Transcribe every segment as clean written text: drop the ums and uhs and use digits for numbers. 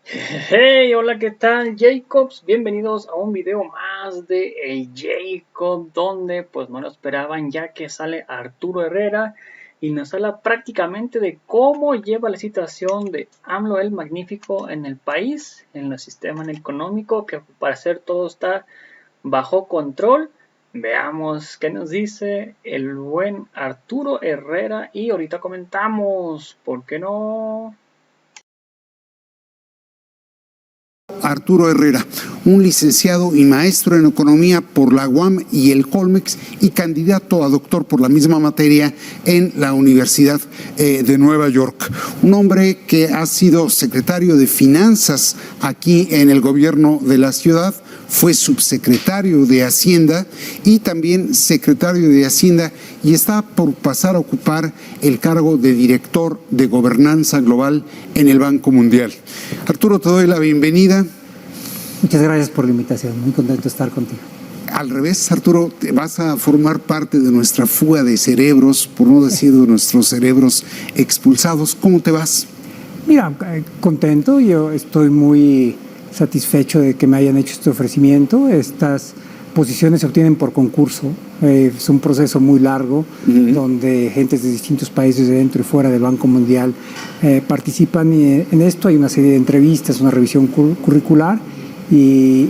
Hey, hola, ¿qué tal, Jacobs? Bienvenidos a un video más de El Jacob, donde pues no lo esperaban, ya que sale Arturo Herrera y nos habla prácticamente de cómo lleva la situación de AMLO el Magnífico en el país, en el sistema económico, que al parecer todo está bajo control. Veamos qué nos dice el buen Arturo Herrera y ahorita comentamos, ¿por qué no? Arturo Herrera, un licenciado y maestro en economía por la UAM y el Colmex y candidato a doctor por la misma materia en la Universidad de Nueva York. Un hombre que ha sido secretario de Finanzas aquí en el gobierno de la ciudad, fue subsecretario de Hacienda y también secretario de Hacienda y está por pasar a ocupar el cargo de director de gobernanza global en el Banco Mundial. Arturo, te doy la bienvenida. Muchas gracias por la invitación, muy contento de estar contigo. Al revés, Arturo, te vas a formar parte de nuestra fuga de cerebros, por no decir de nuestros cerebros expulsados. ¿Cómo te vas? Mira, contento, yo estoy muy satisfecho de que me hayan hecho este ofrecimiento. Estas posiciones se obtienen por concurso, es un proceso muy largo, donde gentes de distintos países de dentro y fuera del Banco Mundial participan en esto. Hay una serie de entrevistas, una revisión curricular y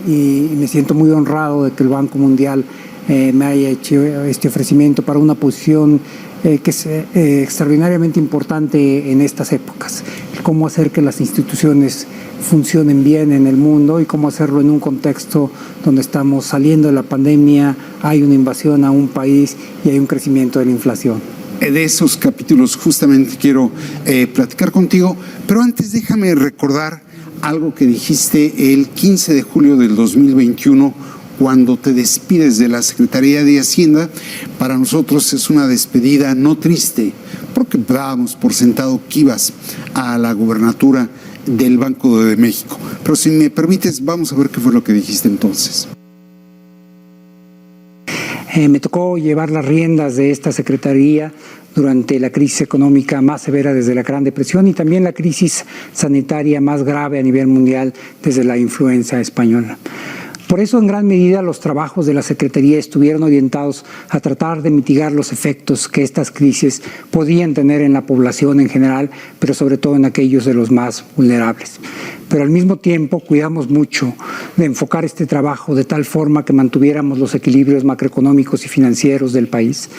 me siento muy honrado de que el Banco Mundial me haya hecho este ofrecimiento para una posición que es extraordinariamente importante en estas épocas. Cómo hacer que las instituciones funcionen bien en el mundo y cómo hacerlo en un contexto donde estamos saliendo de la pandemia, hay una invasión a un país y hay un crecimiento de la inflación. De esos capítulos justamente quiero platicar contigo, pero antes déjame recordar algo que dijiste el 15 de julio del 2021 cuando te despides de la Secretaría de Hacienda. Para nosotros es una despedida no triste, porque dábamos por sentado que ibas a la gubernatura del Banco de México. Pero si me permites, vamos a ver qué fue lo que dijiste entonces. Me tocó llevar las riendas de esta secretaría durante la crisis económica más severa desde la Gran Depresión y también la crisis sanitaria más grave a nivel mundial desde la influenza española. Por eso, en gran medida, los trabajos de la Secretaría estuvieron orientados a tratar de mitigar los efectos que estas crisis podían tener en la población en general, pero sobre todo en aquellos de los más vulnerables. Pero al mismo tiempo cuidamos mucho de enfocar este trabajo de tal forma que mantuviéramos los equilibrios macroeconómicos y financieros del país,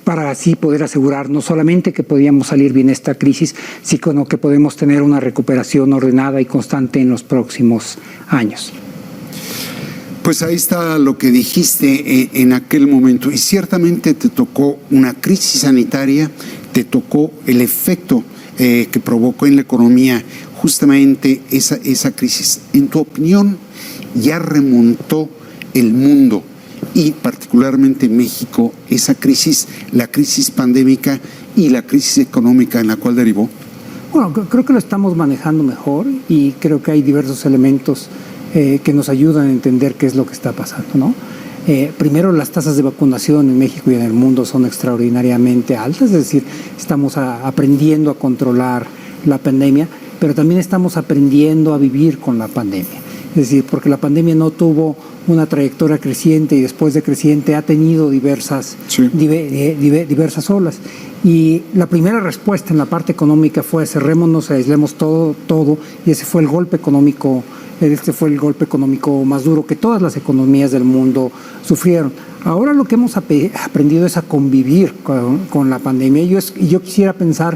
para así poder asegurar no solamente que podíamos salir bien de esta crisis, sino que podemos tener una recuperación ordenada y constante en los próximos años. Pues ahí está lo que dijiste en aquel momento, y ciertamente te tocó una crisis sanitaria, te tocó el efecto que provocó en la economía justamente esa crisis. En tu opinión, ¿ya remontó el mundo y particularmente México esa crisis, la crisis pandémica y la crisis económica en la cual derivó? Bueno, creo que lo estamos manejando mejor y creo que hay diversos elementos que nos ayudan a entender qué es lo que está pasando, ¿no? Primero, las tasas de vacunación en México y en el mundo son extraordinariamente altas, es decir, estamos aprendiendo a controlar la pandemia, pero también estamos aprendiendo a vivir con la pandemia. Es decir, porque la pandemia no tuvo una trayectoria creciente y después de creciente ha tenido diversas olas. Y la primera respuesta en la parte económica fue cerrémonos, aislemos todo, y ese fue el golpe económico. Este fue el golpe económico más duro que todas las economías del mundo sufrieron. Ahora lo que hemos aprendido es a convivir con la pandemia. Y yo quisiera pensar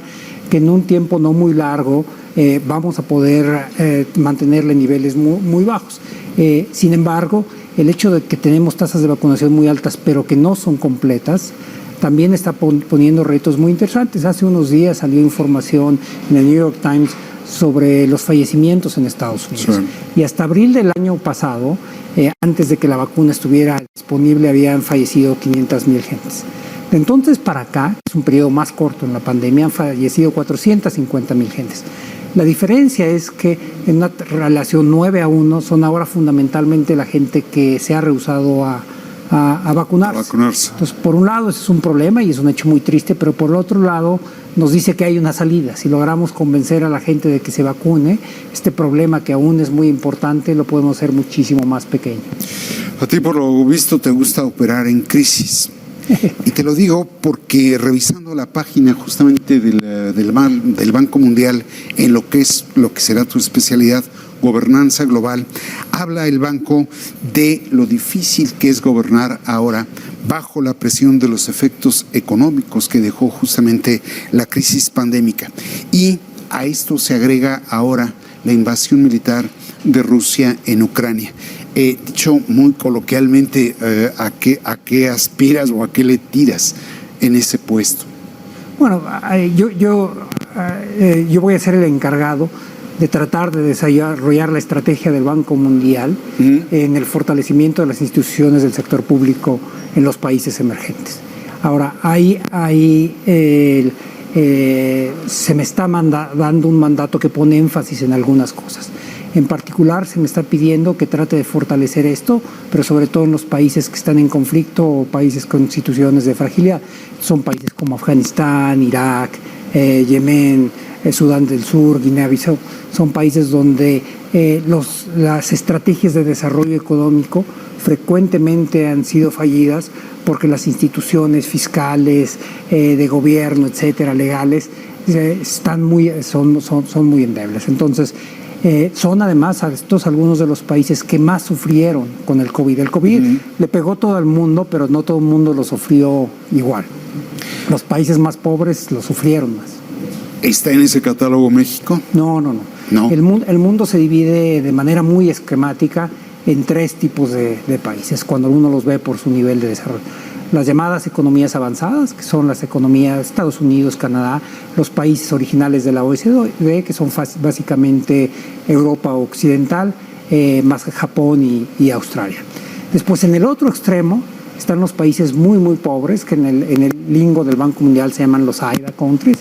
que en un tiempo no muy largo vamos a poder mantenerle niveles muy bajos. Sin embargo, el hecho de que tenemos tasas de vacunación muy altas, pero que no son completas, también está poniendo retos muy interesantes. Hace unos días salió información en el New York Times sobre los fallecimientos en Estados Unidos. Sí. Y hasta abril del año pasado, antes de que la vacuna estuviera disponible, habían fallecido 500,000 gentes. De entonces para acá, es un periodo más corto en la pandemia, han fallecido 450,000 gentes. La diferencia es que en una relación 9-1 son ahora fundamentalmente la gente que se ha rehusado a a vacunarse. Entonces, por un lado, ese es un problema y es un hecho muy triste, pero por el otro lado, nos dice que hay una salida. Si logramos convencer a la gente de que se vacune, este problema que aún es muy importante, lo podemos hacer muchísimo más pequeño. A ti, por lo visto, te gusta operar en crisis. Y te lo digo porque revisando la página justamente del Banco Mundial en lo que será tu especialidad, gobernanza global, habla el banco de lo difícil que es gobernar ahora bajo la presión de los efectos económicos que dejó justamente la crisis pandémica. Y a esto se agrega ahora la invasión militar de Rusia en Ucrania. Dicho muy coloquialmente, ¿a qué aspiras o a qué le tiras en ese puesto? Bueno, yo voy a ser el encargado de tratar de desarrollar la estrategia del Banco Mundial en el fortalecimiento de las instituciones del sector público en los países emergentes. Ahora, se me está dando un mandato que pone énfasis en algunas cosas. En particular, se me está pidiendo que trate de fortalecer esto, pero sobre todo en los países que están en conflicto o países con situaciones de fragilidad. Son países como Afganistán, Irak, Yemen, Sudán del Sur, Guinea-Bissau. Son países donde las estrategias de desarrollo económico frecuentemente han sido fallidas porque las instituciones fiscales, de gobierno, etcétera, legales, son muy endebles. Entonces, son además estos algunos de los países que más sufrieron con el COVID. El COVID le pegó todo el mundo, pero no todo el mundo lo sufrió igual. Los países más pobres lo sufrieron más. ¿Está en ese catálogo México? No. El mundo se divide de manera muy esquemática en tres tipos de países, cuando uno los ve por su nivel de desarrollo. Las llamadas economías avanzadas, que son las economías de Estados Unidos, Canadá, los países originales de la OECD, que son básicamente Europa Occidental, más Japón y Australia. Después, en el otro extremo, están los países muy, muy pobres, que en el lingo del Banco Mundial se llaman los AIDA countries,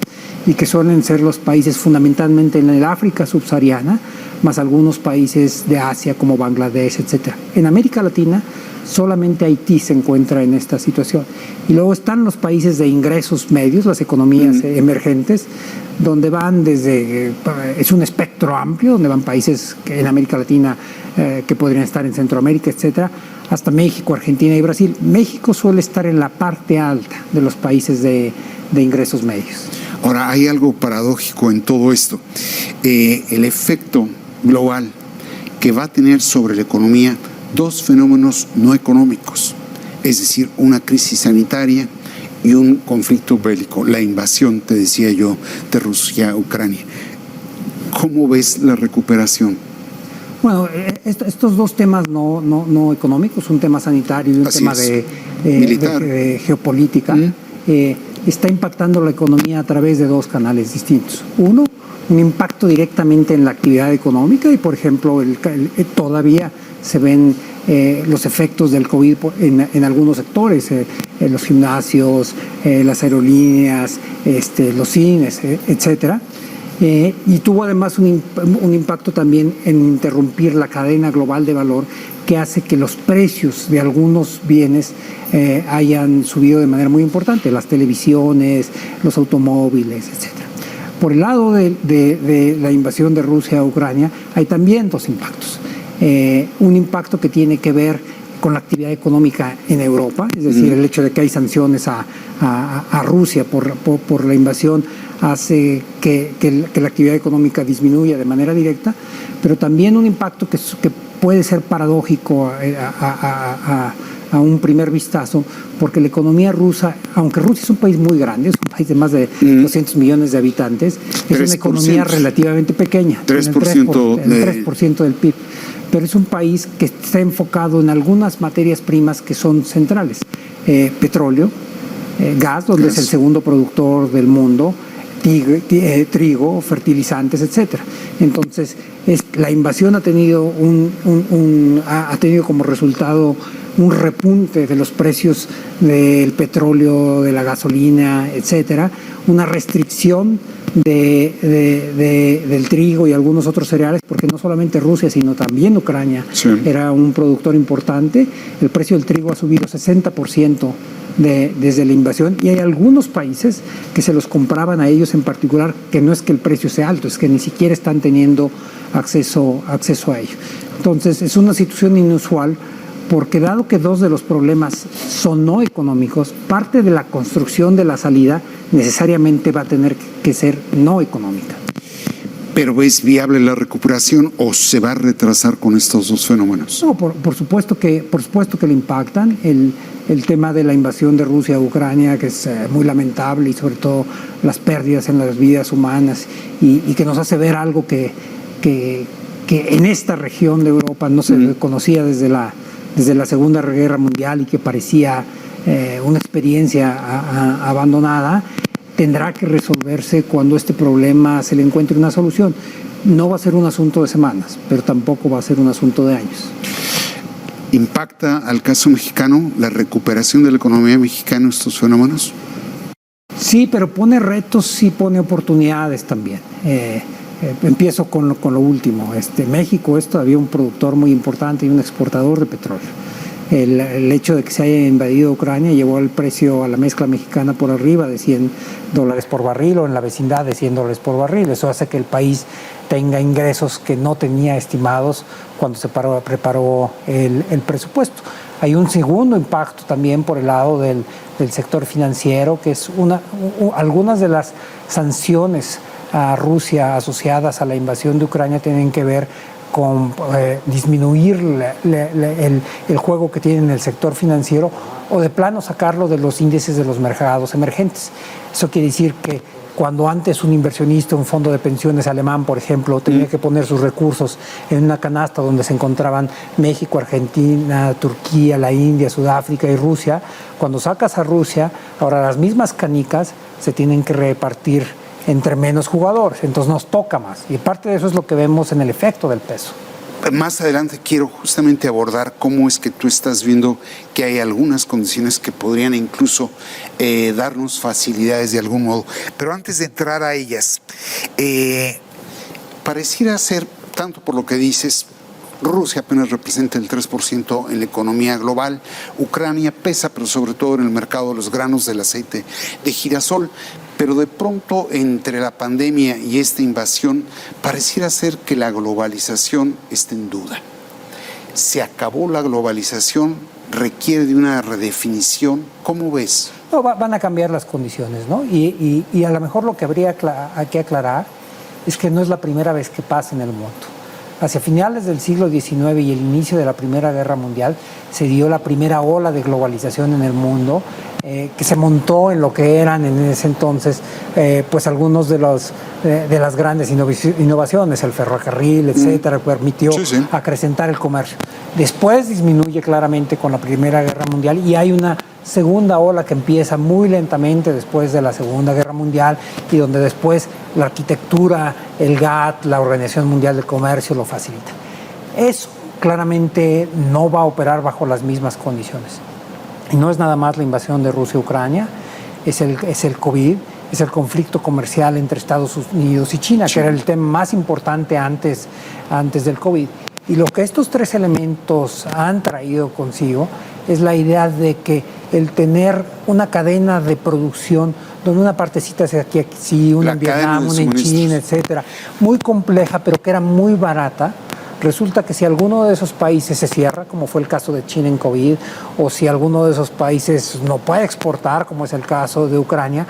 y que suelen ser los países fundamentalmente en el África subsahariana, más algunos países de Asia como Bangladesh, etc. En América Latina, solamente Haití se encuentra en esta situación. Y luego están los países de ingresos medios, las economías emergentes, donde van desde, es un espectro amplio, donde van países en América Latina que podrían estar en Centroamérica, etcétera, hasta México, Argentina y Brasil. México suele estar en la parte alta de los países de ingresos medios. Ahora, hay algo paradójico en todo esto. El efecto global que va a tener sobre la economía dos fenómenos no económicos, es decir, una crisis sanitaria y un conflicto bélico, la invasión, te decía yo, de Rusia a Ucrania. ¿Cómo ves la recuperación? Bueno, estos dos temas no económicos, un tema sanitario y un tema de geopolítica, está impactando la economía a través de dos canales distintos. Uno, un impacto directamente en la actividad económica y, por ejemplo, todavía se ven los efectos del COVID en algunos sectores, los gimnasios, las aerolíneas, los cines, etcétera. Y tuvo además un impacto también en interrumpir la cadena global de valor que hace que los precios de algunos bienes hayan subido de manera muy importante, las televisiones, los automóviles, etcétera. Por el lado de la invasión de Rusia a Ucrania hay también dos impactos. Un impacto que tiene que ver con la actividad económica en Europa, es decir, el hecho de que hay sanciones a Rusia por la invasión hace que la actividad económica disminuya de manera directa, pero también un impacto que puede ser paradójico a un primer vistazo, porque la economía rusa, aunque Rusia es un país muy grande, es un país de más de 200 millones de habitantes, es una economía relativamente pequeña, 3%, el 3% del PIB. Pero es un país que está enfocado en algunas materias primas que son centrales. Petróleo, gas, donde es el segundo productor del mundo, trigo, fertilizantes, etcétera. Entonces, la invasión ha tenido ha tenido como resultado un repunte de los precios del petróleo, de la gasolina, etcétera, una restricción del trigo y algunos otros cereales, porque no solamente Rusia, sino también Ucrania era un productor importante. El precio del trigo ha subido 60% desde la invasión, y hay algunos países que se los compraban a ellos en particular, que no es que el precio sea alto, es que ni siquiera están teniendo acceso a ello. Entonces es una situación inusual, porque dado que dos de los problemas son no económicos, parte de la construcción de la salida necesariamente va a tener que ser no económica. ¿Pero es viable la recuperación o se va a retrasar con estos dos fenómenos? No, por supuesto que le impactan. El tema de la invasión de Rusia a Ucrania, que es muy lamentable, y sobre todo las pérdidas en las vidas humanas, y que nos hace ver algo que en esta región de Europa no se conocía desde la Segunda Guerra Mundial, y que parecía una experiencia abandonada, tendrá que resolverse cuando este problema se le encuentre una solución. No va a ser un asunto de semanas, pero tampoco va a ser un asunto de años. ¿Impacta al caso mexicano la recuperación de la economía mexicana estos fenómenos? Sí, pero pone retos, sí pone oportunidades también. Empiezo con lo último. México es todavía un productor muy importante y un exportador de petróleo. El hecho de que se haya invadido Ucrania llevó el precio a la mezcla mexicana por arriba de $100 por barril, o en la vecindad de $100 por barril. Eso hace que el país tenga ingresos que no tenía estimados cuando se preparó el presupuesto. Hay un segundo impacto también por el lado del sector financiero, que es algunas de las sanciones a Rusia asociadas a la invasión de Ucrania tienen que ver con disminuir el juego que tiene en el sector financiero, o de plano sacarlo de los índices de los mercados emergentes. Eso quiere decir que cuando antes un inversionista, un fondo de pensiones alemán, por ejemplo, tenía que poner sus recursos en una canasta donde se encontraban México, Argentina, Turquía, la India, Sudáfrica y Rusia, cuando sacas a Rusia, ahora las mismas canicas se tienen que repartir entre menos jugadores, entonces nos toca más, y parte de eso es lo que vemos en el efecto del peso. Más adelante quiero justamente abordar cómo es que tú estás viendo que hay algunas condiciones que podrían incluso darnos facilidades de algún modo, pero antes de entrar a ellas, pareciera ser, tanto por lo que dices, Rusia apenas representa el 3% en la economía global, Ucrania pesa, pero sobre todo en el mercado de los granos del aceite de girasol. Pero de pronto, entre la pandemia y esta invasión, pareciera ser que la globalización está en duda. ¿Se acabó la globalización? ¿Requiere de una redefinición? ¿Cómo ves? No, van a cambiar las condiciones, ¿no? Y a lo mejor lo que habría que aclarar es que no es la primera vez que pasa en el mundo. Hacia finales del siglo XIX y el inicio de la Primera Guerra Mundial se dio la primera ola de globalización en el mundo, que se montó en lo que eran en ese entonces pues algunos de las grandes innovaciones, el ferrocarril, etcétera, permitió acrecentar el comercio. Después disminuye claramente con la Primera Guerra Mundial, y hay una segunda ola que empieza muy lentamente después de la Segunda Guerra Mundial, y donde después la arquitectura, el GATT, la Organización Mundial del Comercio lo facilita. Eso claramente no va a operar bajo las mismas condiciones. Y no es nada más la invasión de Rusia a Ucrania, es el COVID, es el conflicto comercial entre Estados Unidos y China, que era el tema más importante antes del COVID. Y lo que estos tres elementos han traído consigo es la idea de que el tener una cadena de producción donde una partecita se aquí, una en Vietnam, una en China, etcétera, muy compleja, pero que era muy barata. Resulta que si alguno de esos países se cierra, como fue el caso de China en COVID, o si alguno de esos países no puede exportar, como es el caso de Ucrania,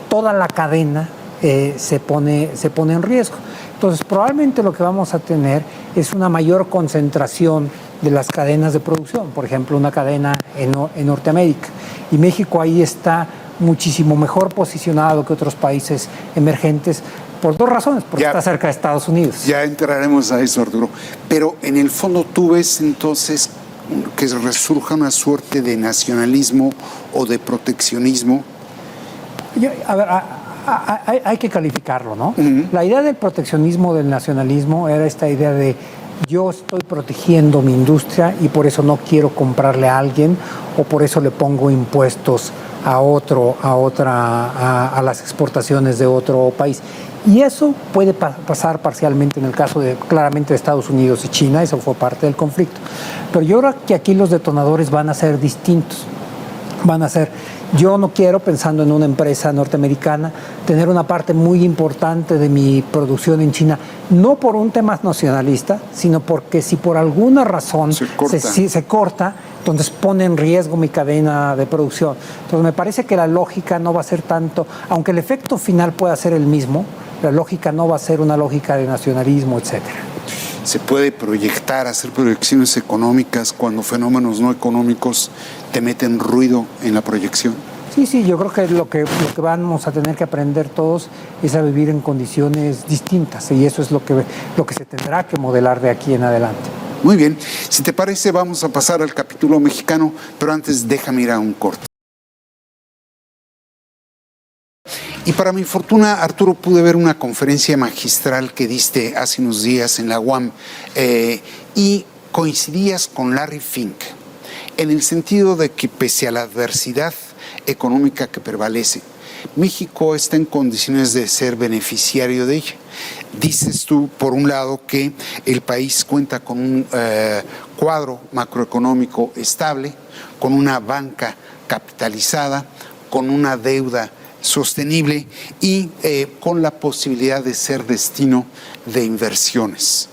toda la cadena se pone en riesgo. Entonces, probablemente lo que vamos a tener es una mayor concentración de las cadenas de producción, por ejemplo, una cadena en Norteamérica. Y México ahí está muchísimo mejor posicionado que otros países emergentes, por dos razones, porque está cerca de Estados Unidos. Ya entraremos a eso, Arturo. Pero en el fondo, ¿tú ves entonces que resurja una suerte de nacionalismo o de proteccionismo? A ver, hay que calificarlo, ¿no? La idea del proteccionismo, del nacionalismo, era esta idea de yo estoy protegiendo mi industria y por eso no quiero comprarle a alguien, o por eso le pongo impuestos a las exportaciones de otro país. Y eso puede pasar parcialmente en el caso claramente de Estados Unidos y China, eso fue parte del conflicto. Pero yo creo que aquí los detonadores van a ser distintos. Yo no quiero, pensando en una empresa norteamericana, tener una parte muy importante de mi producción en China, no por un tema nacionalista, sino porque si por alguna razón se corta, entonces pone en riesgo mi cadena de producción. Entonces me parece que la lógica no va a ser tanto, aunque el efecto final pueda ser el mismo, la lógica no va a ser una lógica de nacionalismo, etcétera. ¿Se puede proyectar, hacer proyecciones económicas cuando fenómenos no económicos te meten ruido en la proyección? Sí, yo creo que lo que vamos a tener que aprender todos es a vivir en condiciones distintas, y eso es lo que se tendrá que modelar de aquí en adelante. Muy bien, si te parece vamos a pasar al capítulo mexicano, pero antes déjame ir a un corte. Y para mi fortuna, Arturo, pude ver una conferencia magistral que diste hace unos días en la UAM y coincidías con Larry Fink en el sentido de que pese a la adversidad económica que prevalece, México está en condiciones de ser beneficiario de ella. Dices tú, por un lado, que el país cuenta con un cuadro macroeconómico estable, con una banca capitalizada, con una deuda sostenible y con la posibilidad de ser destino de inversiones.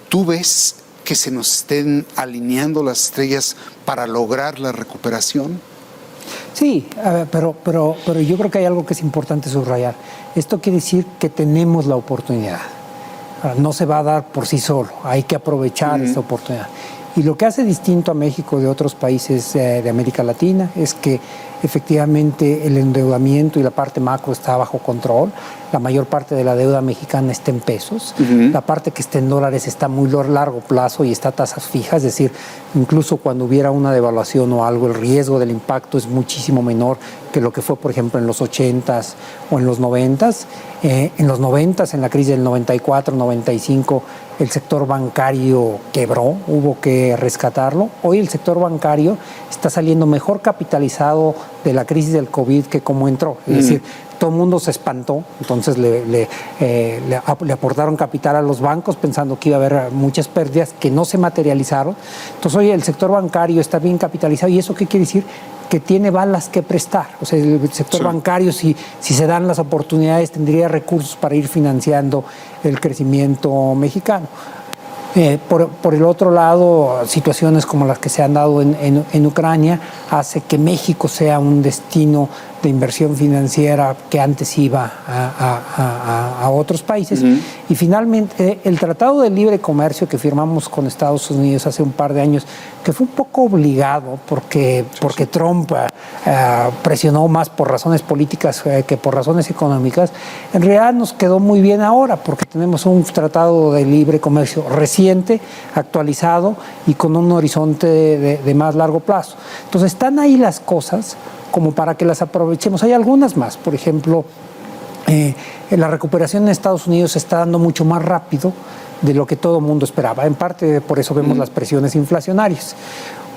¿Tú ves que se nos estén alineando las estrellas para lograr la recuperación? Sí, pero yo creo que hay algo que es importante subrayar. Esto quiere decir que tenemos la oportunidad. No se va a dar por sí solo, hay que aprovechar esta oportunidad. Y lo que hace distinto a México de otros países de América Latina es que efectivamente el endeudamiento y la parte macro está bajo control. La mayor parte de la deuda mexicana está en pesos. La parte que está en dólares está muy a largo plazo y está a tasas fijas. Es decir, incluso cuando hubiera una devaluación o algo, el riesgo del impacto es muchísimo menor que lo que fue, por ejemplo, en los 80s o en los 90s. En los 90s, en la crisis del 94, 95, el sector bancario quebró, hubo que rescatarlo. Hoy el sector bancario está saliendo mejor capitalizado de la crisis del COVID que como entró. Es decir, todo el mundo se espantó, entonces le aportaron capital a los bancos pensando que iba a haber muchas pérdidas que no se materializaron. Entonces hoy el sector bancario está bien capitalizado. ¿Y eso qué quiere decir? Que tiene balas que prestar. O sea, el sector bancario, si se dan las oportunidades, tendría recursos para ir financiando el crecimiento mexicano. Por el otro lado, situaciones como las que se han dado en Ucrania hace que México sea un destino de inversión financiera que antes iba a otros países. Y finalmente, el Tratado de Libre Comercio que firmamos con Estados Unidos hace un par de años, que fue un poco obligado porque Trump presionó más por razones políticas que por razones económicas, en realidad nos quedó muy bien ahora porque tenemos un Tratado de Libre Comercio reciente, actualizado y con un horizonte de más largo plazo. Entonces están ahí las cosas como para que las aprovechemos. Hay algunas más, por ejemplo, la recuperación en Estados Unidos se está dando mucho más rápido de lo que todo el mundo esperaba. En parte por eso vemos las presiones inflacionarias.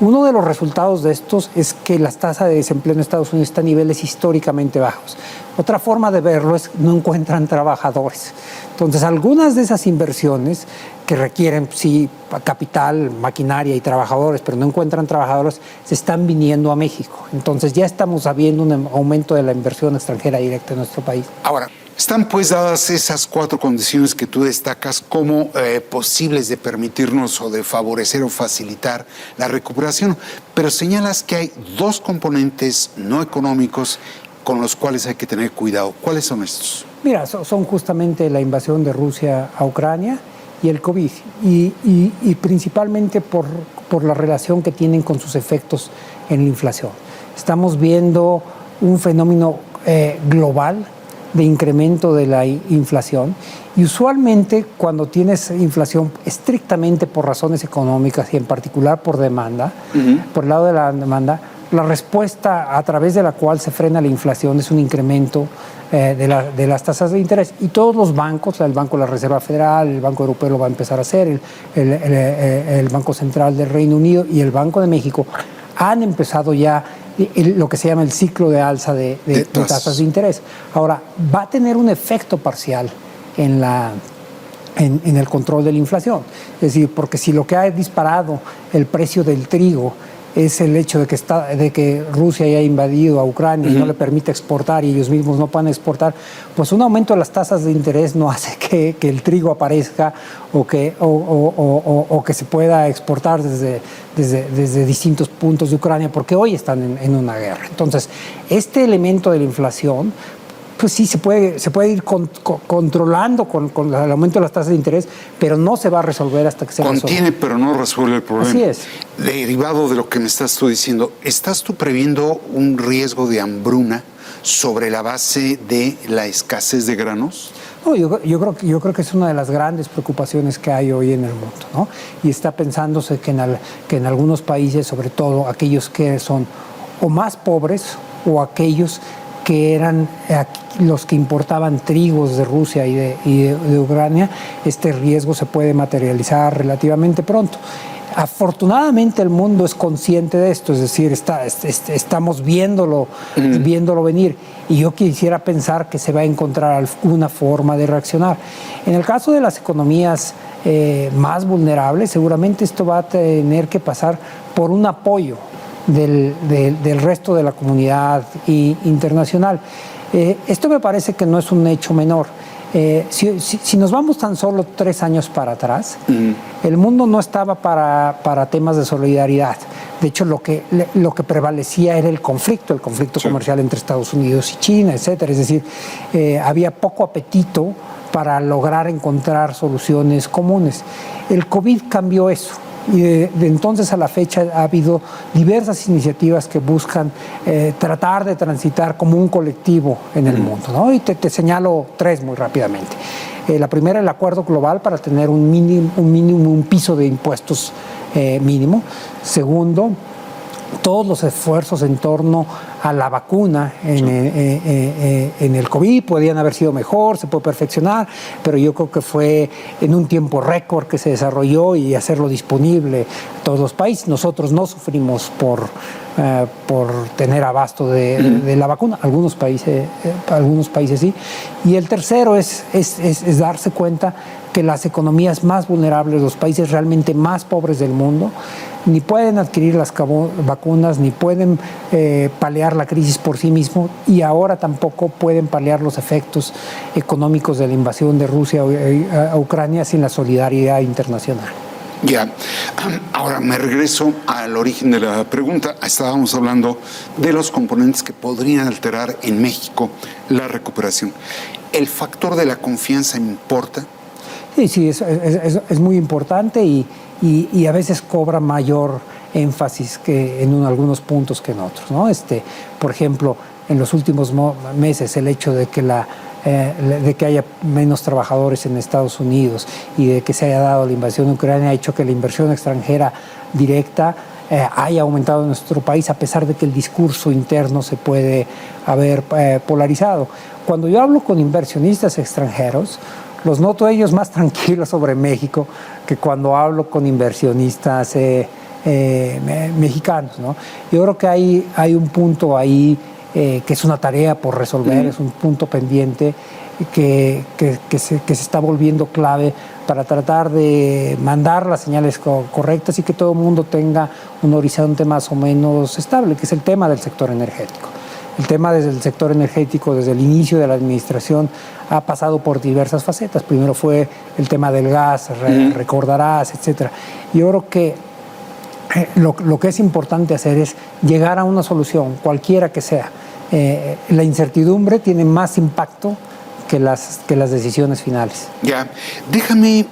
Uno de los resultados de estos es que las tasas de desempleo en Estados Unidos están a niveles históricamente bajos. Otra forma de verlo es que no encuentran trabajadores. Entonces, algunas de esas inversiones que requieren, sí, capital, maquinaria y trabajadores, pero no encuentran trabajadores, se están viniendo a México. Entonces, ya estamos viendo un aumento de la inversión extranjera directa en nuestro país. Ahora, están pues dadas esas 4 condiciones que tú destacas como posibles de permitirnos o de favorecer o facilitar la recuperación, pero señalas que hay 2 componentes no económicos con los cuales hay que tener cuidado. ¿Cuáles son estos? Mira, son justamente la invasión de Rusia a Ucrania y el COVID, y principalmente por la relación que tienen con sus efectos en la inflación. Estamos viendo un fenómeno global de incremento de la inflación, y usualmente cuando tienes inflación estrictamente por razones económicas y en particular por demanda, por el lado de la demanda, la respuesta a través de la cual se frena la inflación es un incremento de las tasas de interés, y todos los bancos, el Banco de la Reserva Federal, el Banco Europeo lo va a empezar a hacer, el Banco Central del Reino Unido y el Banco de México han empezado ya lo que se llama el ciclo de alza de tasas de interés. Ahora, va a tener un efecto parcial en el control de la inflación. Es decir, porque si lo que ha disparado el precio del trigo es el hecho de que Rusia haya invadido a Ucrania y no le permite exportar y ellos mismos no puedan exportar, pues un aumento de las tasas de interés no hace que el trigo aparezca o que se pueda exportar desde distintos puntos de Ucrania, porque hoy están en una guerra. Entonces, este elemento de la inflación, pues sí, se puede ir controlando con el aumento de las tasas de interés, pero no se va a resolver hasta que se resuelva. Contiene, pero no resuelve el problema. Así es. Derivado de lo que me estás tú diciendo, ¿estás tú previendo un riesgo de hambruna sobre la base de la escasez de granos? No, yo creo que es una de las grandes preocupaciones que hay hoy en el mundo, ¿no? Y está pensándose que en algunos países, sobre todo aquellos que son o más pobres o aquellos que eran los que importaban trigos de Rusia y de Ucrania, este riesgo se puede materializar relativamente pronto. Afortunadamente el mundo es consciente de esto, es decir, estamos viéndolo venir, y yo quisiera pensar que se va a encontrar alguna forma de reaccionar. En el caso de las economías más vulnerables, seguramente esto va a tener que pasar por un apoyo del resto de la comunidad internacional. Esto me parece que no es un hecho menor. Si nos vamos tan solo 3 años para atrás, el mundo no estaba para temas de solidaridad. De hecho, lo que prevalecía era el conflicto comercial entre Estados Unidos y China, etcétera. Es decir, había poco apetito para lograr encontrar soluciones comunes. El COVID cambió eso. Y de entonces a la fecha ha habido diversas iniciativas que buscan tratar de transitar como un colectivo en el mundo, ¿no? Y te señalo 3 muy rápidamente. La primera, el acuerdo global para tener un piso de impuestos mínimo. Segundo, todos los esfuerzos en torno a la vacuna en el COVID podían haber sido mejor, se puede perfeccionar, pero yo creo que fue en un tiempo récord que se desarrolló y hacerlo disponible a todos los países. Nosotros no sufrimos por tener abasto de la vacuna, algunos países sí. Y el tercero es darse cuenta que las economías más vulnerables, los países realmente más pobres del mundo, ni pueden adquirir las vacunas, ni pueden paliar la crisis por sí mismos, y ahora tampoco pueden paliar los efectos económicos de la invasión de Rusia a Ucrania sin la solidaridad internacional. Ya, ahora me regreso al origen de la pregunta. Estábamos hablando de los componentes que podrían alterar en México la recuperación. ¿El factor de la confianza importa? Sí, es muy importante y a veces cobra mayor énfasis que en algunos puntos que en otros, ¿no? Por ejemplo, en los últimos meses el hecho de que haya menos trabajadores en Estados Unidos y de que se haya dado la invasión de Ucrania ha hecho que la inversión extranjera directa haya aumentado en nuestro país, a pesar de que el discurso interno se puede haber polarizado. Cuando yo hablo con inversionistas extranjeros, los noto ellos más tranquilos sobre México que cuando hablo con inversionistas mexicanos, ¿no? Yo creo que hay un punto ahí que es una tarea por resolver, es un punto pendiente que se está volviendo clave para tratar de mandar las señales correctas y que todo el mundo tenga un horizonte más o menos estable, que es el tema del sector energético. El tema desde el sector energético, desde el inicio de la administración, ha pasado por diversas facetas. Primero fue el tema del gas, recordarás, etcétera. Yo creo que lo que es importante hacer es llegar a una solución, cualquiera que sea. La incertidumbre tiene más impacto que las decisiones finales. Ya, déjame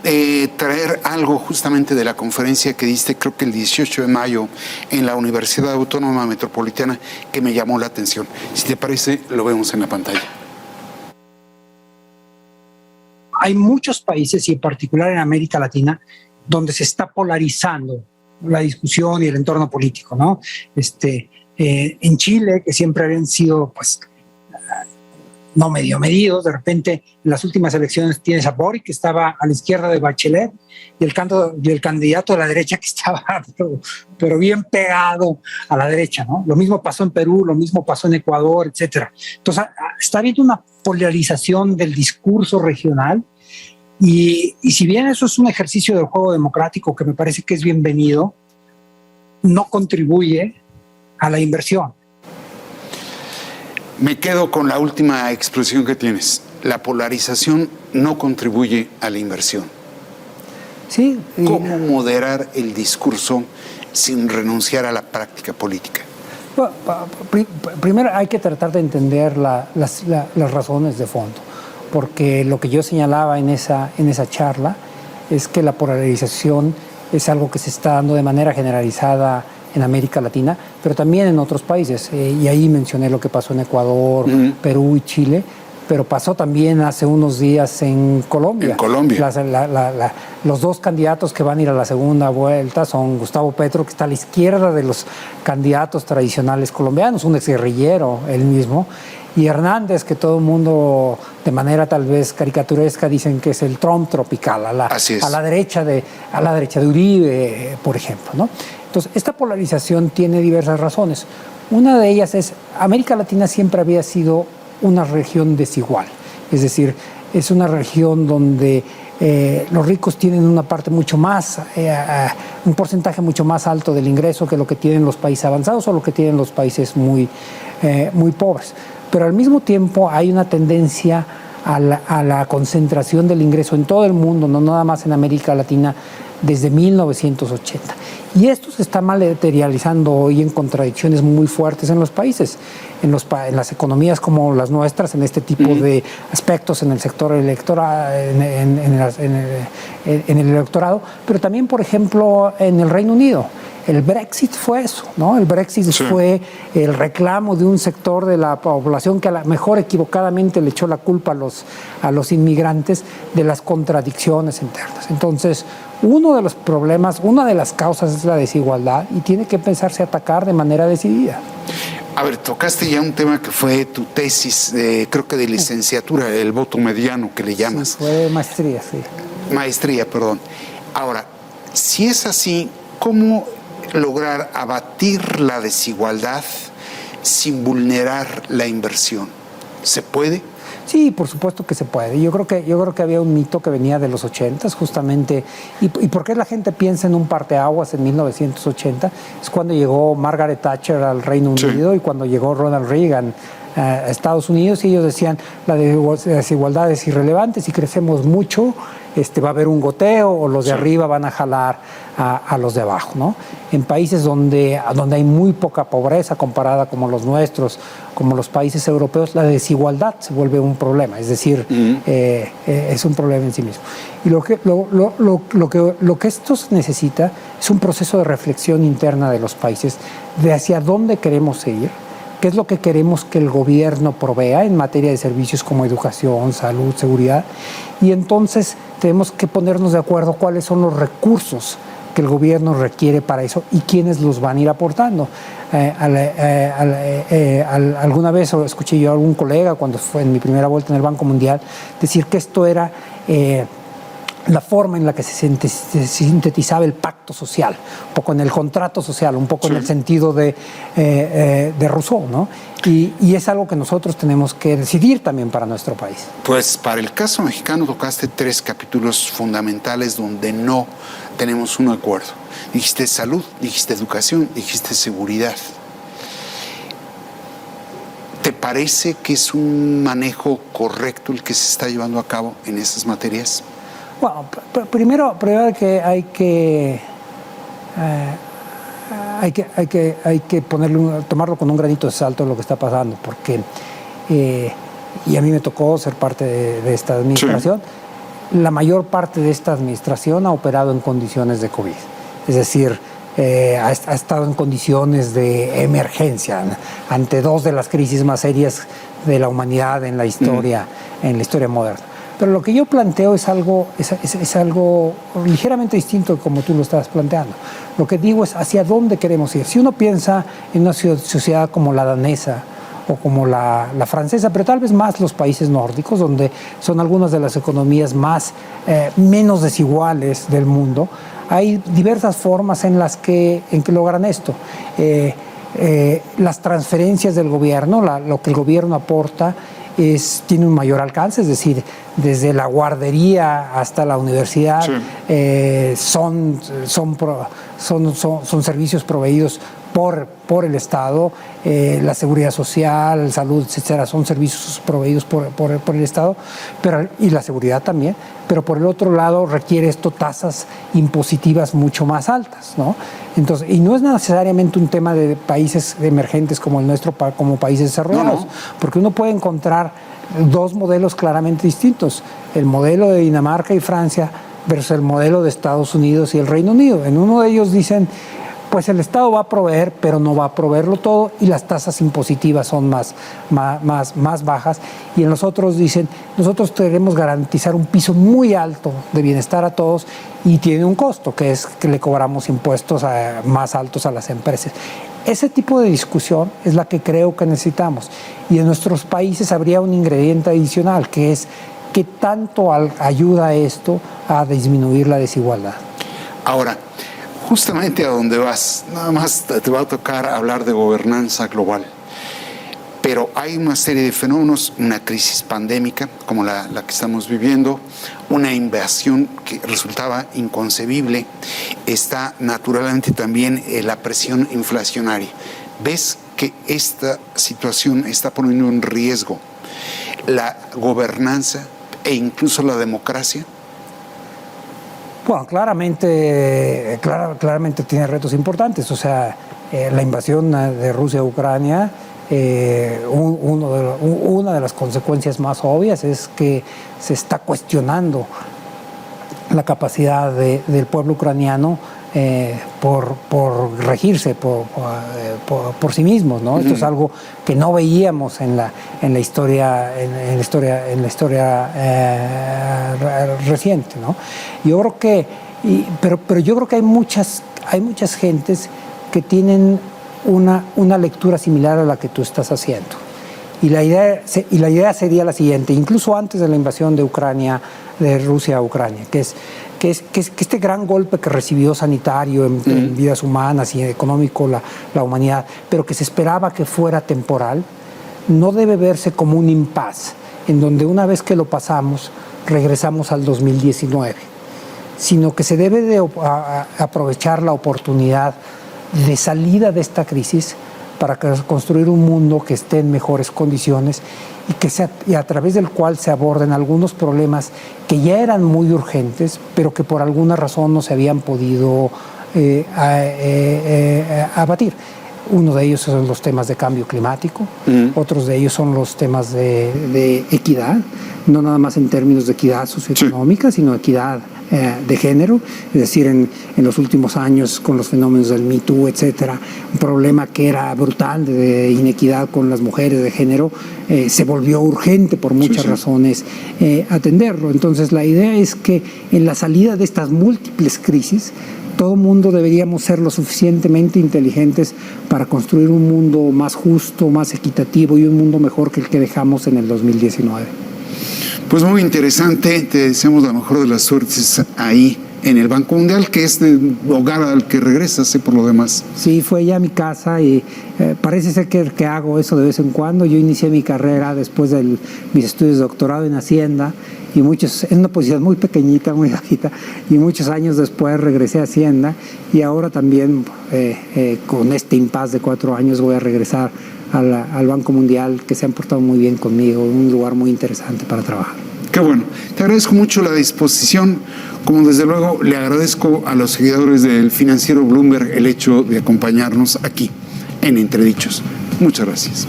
traer algo justamente de la conferencia que diste, creo que el 18 de mayo, en la Universidad Autónoma Metropolitana, que me llamó la atención. Si te parece, lo vemos en la pantalla. Hay muchos países, y en particular en América Latina, donde se está polarizando la discusión y el entorno político, ¿no? En Chile, que siempre habían sido, pues, no medio medidos. De repente, en las últimas elecciones tienes a Boric, que estaba a la izquierda de Bachelet, y el candidato de la derecha que estaba pero bien pegado a la derecha, ¿no? Lo mismo pasó en Perú, lo mismo pasó en Ecuador, etcétera. Entonces, está habiendo una polarización del discurso regional, y si bien eso es un ejercicio del juego democrático que me parece que es bienvenido, no contribuye a la inversión. Me quedo con la última expresión que tienes. La polarización no contribuye a la inversión. Sí. ¿Cómo moderar el discurso sin renunciar a la práctica política? Bueno, primero hay que tratar de entender las razones de fondo, porque lo que yo señalaba en esa charla es que la polarización es algo que se está dando de manera generalizada en América Latina, pero también en otros países. Y ahí mencioné lo que pasó en Ecuador, Perú y Chile, pero pasó también hace unos días en Colombia. En Colombia. Los dos candidatos que van a ir a la segunda vuelta son Gustavo Petro, que está a la izquierda de los candidatos tradicionales colombianos, un exguerrillero él mismo, y Hernández, que todo el mundo de manera tal vez caricaturesca dicen que es el Trump tropical, a la derecha de Uribe, por ejemplo, ¿no? Entonces, esta polarización tiene diversas razones. Una de ellas es, América Latina siempre había sido una región desigual, es decir, es una región donde los ricos tienen una parte mucho más, un porcentaje mucho más alto del ingreso que lo que tienen los países avanzados o lo que tienen los países muy pobres. Pero al mismo tiempo hay una tendencia a la concentración del ingreso en todo el mundo, no nada más en América Latina, desde 1980. Y esto se está materializando hoy en contradicciones muy fuertes en los países, en las economías como las nuestras, en este tipo de aspectos en el sector electoral, en el electorado, pero también, por ejemplo, en el Reino Unido. El Brexit fue eso, ¿no? El Brexit fue el reclamo de un sector de la población que a lo mejor equivocadamente le echó la culpa a los inmigrantes de las contradicciones internas. Entonces, uno de los problemas, una de las causas es la desigualdad y tiene que empezarse a atacar de manera decidida. A ver, tocaste ya un tema que fue tu tesis, creo que de licenciatura, el voto mediano que le llamas. Sí, fue maestría, sí. Maestría, perdón. Ahora, si es así, ¿cómo lograr abatir la desigualdad sin vulnerar la inversión? ¿Se puede? Sí, por supuesto que se puede. Yo creo que había un mito que venía de los 80 justamente. ¿Y por qué la gente piensa en un parteaguas en 1980? Es cuando llegó Margaret Thatcher al Reino Unido y cuando llegó Ronald Reagan a Estados Unidos, y ellos decían la desigualdad es irrelevante, si crecemos mucho va a haber un goteo o los de arriba van a jalar a los de abajo, ¿no? En países donde hay muy poca pobreza comparada como los nuestros, como los países europeos, la desigualdad se vuelve un problema, es decir, es un problema en sí mismo. Y lo que esto necesita es un proceso de reflexión interna de los países de hacia dónde queremos ir, qué es lo que queremos que el gobierno provea en materia de servicios como educación, salud, seguridad, y entonces tenemos que ponernos de acuerdo cuáles son los recursos que el gobierno requiere para eso y quiénes los van a ir aportando. Alguna vez escuché yo a algún colega, cuando fue en mi primera vuelta en el Banco Mundial, decir que esto era la forma en la que se sintetizaba el pacto social, un poco en el contrato social, un poco en el sentido de Rousseau, ¿no? Y es algo que nosotros tenemos que decidir también para nuestro país. Pues para el caso mexicano tocaste 3 capítulos fundamentales donde no tenemos un acuerdo. Dijiste salud, dijiste educación, dijiste seguridad. ¿Te parece que es un manejo correcto el que se está llevando a cabo en esas materias? Bueno, primero que hay que tomarlo con un granito de salto lo que está pasando, porque y a mí me tocó ser parte de esta administración. La mayor parte de esta administración ha operado en condiciones de COVID, es decir, ha estado en condiciones de emergencia ante 2 de las crisis más serias de la humanidad en la historia moderna. Pero lo que yo planteo es algo ligeramente distinto de como tú lo estabas planteando. Lo que digo es hacia dónde queremos ir. Si uno piensa en una sociedad como la danesa o como la francesa, pero tal vez más los países nórdicos, donde son algunas de las economías menos desiguales del mundo. Hay diversas formas en que logran esto. Las transferencias del gobierno, lo que el gobierno aporta, tiene un mayor alcance, es decir, desde la guardería hasta la universidad, sí, son servicios proveídos por el Estado, la seguridad social, salud, etcétera, son servicios proveídos por el Estado, y la seguridad también, pero por el otro lado requiere esto tasas impositivas mucho más altas, ¿no? Entonces, y no es necesariamente un tema de países emergentes como el nuestro, como países desarrollados, porque uno puede encontrar dos modelos claramente distintos, el modelo de Dinamarca y Francia versus el modelo de Estados Unidos y el Reino Unido. En uno de ellos dicen, pues el Estado va a proveer, pero no va a proveerlo todo, y las tasas impositivas son más bajas. Y en los otros dicen, nosotros queremos garantizar un piso muy alto de bienestar a todos, y tiene un costo, que es que le cobramos impuestos más altos a las empresas. Ese tipo de discusión es la que creo que necesitamos. Y en nuestros países habría un ingrediente adicional, que es qué tanto ayuda esto a disminuir la desigualdad. Ahora, justamente a donde vas, nada más te va a tocar hablar de gobernanza global. Pero hay una serie de fenómenos, una crisis pandémica como la que estamos viviendo, una invasión que resultaba inconcebible, está naturalmente también la presión inflacionaria. ¿Ves que esta situación está poniendo en riesgo la gobernanza e incluso la democracia? Bueno, claramente tiene retos importantes. O sea, la invasión de Rusia a Ucrania, una de las consecuencias más obvias es que se está cuestionando la capacidad del pueblo ucraniano por regirse por sí mismos, ¿no? Esto es algo que no veíamos en la historia reciente, ¿no? Yo creo que pero yo creo que hay muchas gentes que tienen una lectura similar a la que tú estás haciendo. Y la idea sería la siguiente, incluso antes de la invasión de Rusia a Ucrania, que este gran golpe que recibió sanitario en vidas humanas y económico la humanidad, pero que se esperaba que fuera temporal, no debe verse como un impasse, en donde una vez que lo pasamos, regresamos al 2019, sino que se debe de aprovechar la oportunidad de salida de esta crisis para construir un mundo que esté en mejores condiciones y a través del cual se aborden algunos problemas que ya eran muy urgentes, pero que por alguna razón no se habían podido abatir. Uno de ellos son los temas de cambio climático, otros de ellos son los temas de equidad, no nada más en términos de equidad socioeconómica, sino equidad de género, es decir, en los últimos años con los fenómenos del Me Too, etcétera, un problema que era brutal de inequidad con las mujeres de género, se volvió urgente por muchas razones atenderlo. Entonces la idea es que en la salida de estas múltiples crisis, todo mundo deberíamos ser lo suficientemente inteligentes para construir un mundo más justo, más equitativo y un mundo mejor que el que dejamos en el 2019. Pues muy interesante, te deseamos la mejor de las suertes ahí en el Banco Mundial, que es el hogar al que regresas, por lo demás. Sí, fue ya mi casa y parece ser que hago eso de vez en cuando. Yo inicié mi carrera después de mis estudios de doctorado en Hacienda, y en una posición muy pequeñita, muy bajita, y muchos años después regresé a Hacienda, y ahora también con este impasse de 4 años voy a regresar al Banco Mundial, que se han portado muy bien conmigo, un lugar muy interesante para trabajar. Qué bueno, te agradezco mucho la disposición, como desde luego le agradezco a los seguidores del financiero Bloomberg el hecho de acompañarnos aquí en Entredichos. Muchas gracias.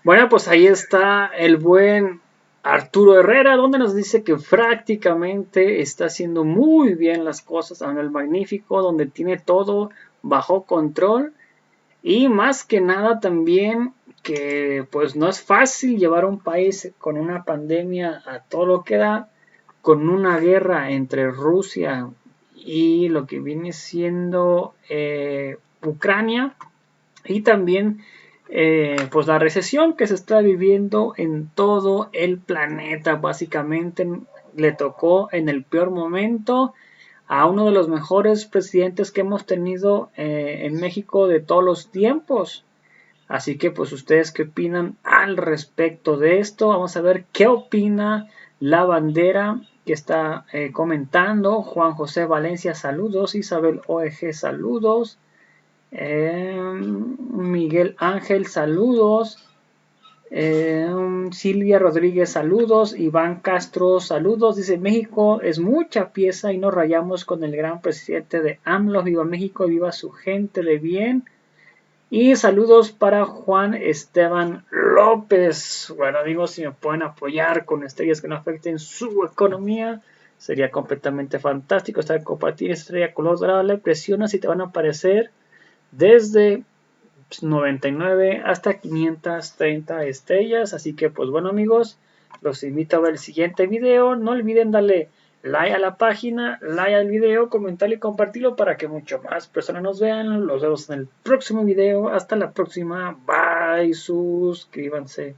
Bueno, pues ahí está el buen Arturo Herrera, donde nos dice que prácticamente está haciendo muy bien las cosas a nivel magnífico, donde tiene todo bajo control, y más que nada también que pues no es fácil llevar un país con una pandemia a todo lo que da, con una guerra entre Rusia y lo que viene siendo Ucrania. y también pues la recesión que se está viviendo en todo el planeta. Básicamente le tocó en el peor momento a uno de los mejores presidentes que hemos tenido en México de todos los tiempos. Así que pues ustedes qué opinan al respecto de esto. Vamos a ver qué opina la bandera que está comentando. Juan José Valencia, saludos. Isabel OEG, saludos. Miguel Ángel, saludos. Silvia Rodríguez, saludos. Iván Castro, saludos. Dice: México es mucha pieza y nos rayamos con el gran presidente de AMLO. Viva México, viva su gente de bien. Y saludos para Juan Esteban López. Bueno, amigos, si me pueden apoyar con estrellas que no afecten su economía, sería completamente fantástico. Estar compartir estrella color dorado, le presionas y te van a aparecer desde 99 hasta 530 estrellas. Así que pues bueno, amigos, los invito a ver el siguiente video. No olviden darle like a la página, like al video, comentarlo y compartirlo para que mucho más personas nos vean. Los vemos en el próximo video. Hasta la próxima. Bye. Suscríbanse.